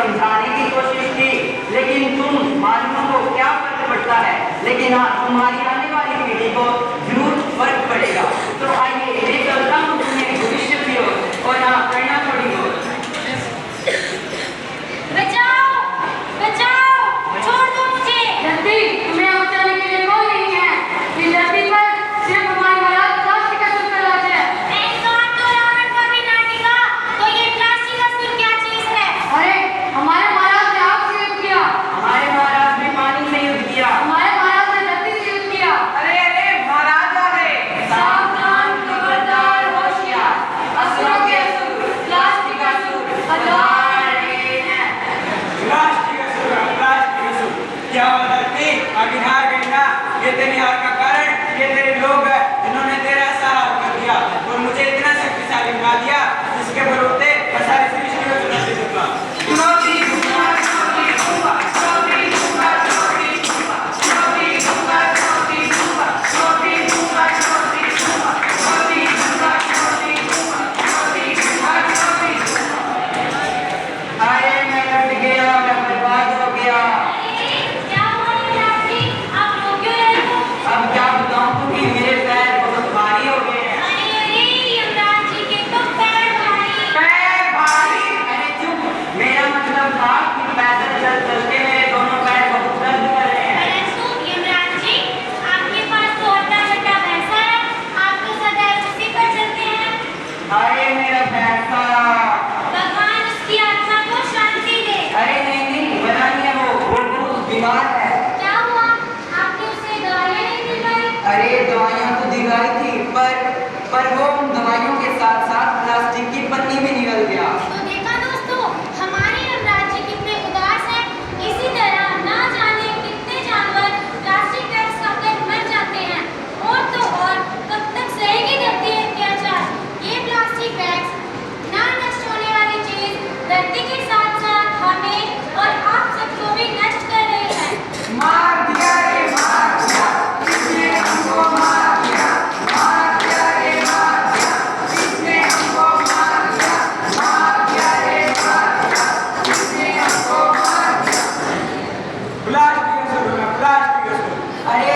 समझाने की कोशिश की, लेकिन तुम मालूम को क्या फर्क पड़ता है, लेकिन हाँ तुम्हारी आने वाली पीढ़ी को जरूर फर्क पड़ेगा। तो आइए ले चलता हूँ तुम्हें भविष्य की ओर, और हाँ करना थोड़ी हो। बचाओ बचाओ, छोड़ दो मुझे। जल्दी, तुम्हें अब जाने के लिए कोई नहीं है। इस धरती पर सिर्फ हमारी महाराज प्लास्टिक का सुर का राज है। तो रावण का भी ना टिका, तो ये प्लास्टिक का सुर क्या चीज है? अरे हमारे महाराज ने आग से युद्ध किया, हमारे महाराज ने पानी से युद्ध किया, हमारे महाराज ने धरती से युद्ध किया। अरे महाराज आ गए। सावधान, खबरदार, होशियार, असुरों के असुर, प्लास्टिक का असुर, तलवार लेना। प्लास्टिक असुर क्या धरती अभी हार गई ना? ये तेरी हार का कारण ये तेरे लोग हैं जिन्होंने तेरा सहारा कर दिया और मुझे इतना शक्तिशाली बना दिया जिसके बरोते मैं सारी सृष्टि को चुनौती दूंगा। चुनौती दूंगा, चुनौती दूंगा, चुनौती दूंगा, चुनौती दूंगा, चुनौती दूंगा, चुनौती दूंगा, चुनौती दूंगा, चुनौती दूंगा, चुनौती दूंगा, चुनौती दूंगा, चुनौती दूंगा, चुनौती दूंगा। अरे मैं डट गया, मैं बर्बाद हो गया। क्या हुआ युवराज जी, आप रो क्यों रहे हो? अब क्या बताऊं कि मेरे पैर बहुत भारी हो गए हैं। अरे युवराज जी के तो पैर भारी। पैर भारी। अरे चुप, मेरा मतलब था कि पैदल चलते मेरे दोनों पैर बहुत दर्द कर रहे हैं। परंतु युवराज जी, आपके पास तो अड्डा भैंसा है, आप तो सदैव उसी पर चलते हैं। अरे मेरा पैसा। भगवान उसकी आत्मा को शांति दे। अरे नहीं बना नहीं है, वो बहुत बीमार है। क्या हुआ, आपने उसे दवाइयाँ नहीं दिलवाई? अरे दवाइयाँ तो दिलाई थी, पर वो उन दवाइयों के साथ साथ प्लास्टिक की पन्नी भी निकल गया। तो देखा दोस्तों, हमारे युवराज जी कितने उदास हैं। इसी तरह ना जाने कितने जानवर प्लास्टिक बैग्स खाकर मर जाते हैं। और तो और कब तक सहेगी धरती है अत्याचार। ये प्लास्टिक बैग्स ना नष्ट होने वाली चीज धरती के साथ साथ हमें और आप सबको भी नष्ट कर रही है। मार दिया रे मार दिया, किसने हमको मार दिया? मार दिया रे मार दिया, किसने हमको मार दिया? मार दिया रे मार दिया, किसने हमको मार दिया? प्लास्टिक असुर। अरे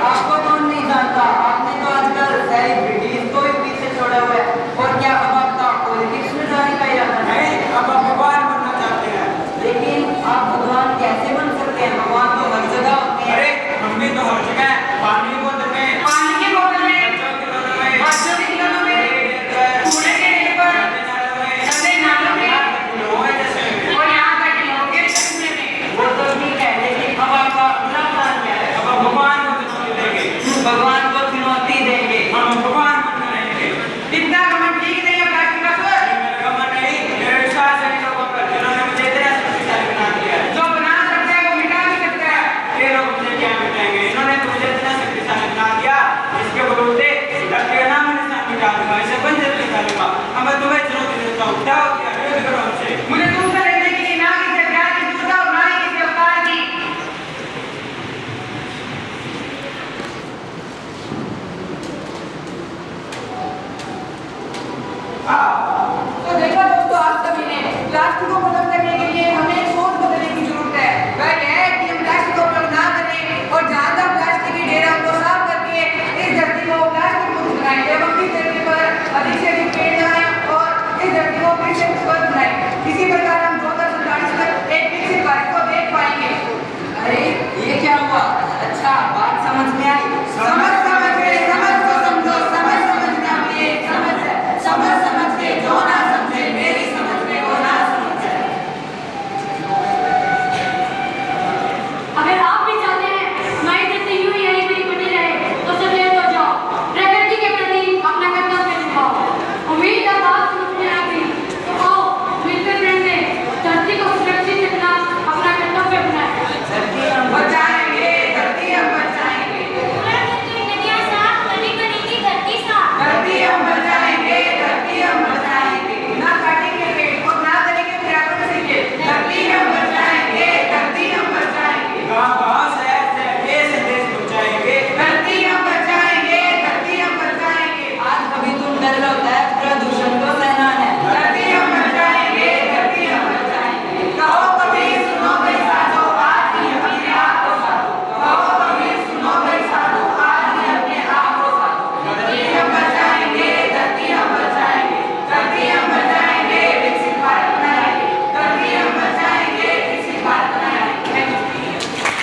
आपको कौन नहीं जानता, आपने तो आजकल सेलिब्रिटीज को भी पीछे छोड़ा हुआ है। और क्या अब आपका पॉलिटिक्स में जाने का इरादा है? नहीं, अब आप भगवान बनना चाहते हैं। लेकिन आप भगवान कैसे बन सकते हैं? भगवान तो हर जगह होते हैं। अरे हम भी तो हर जगह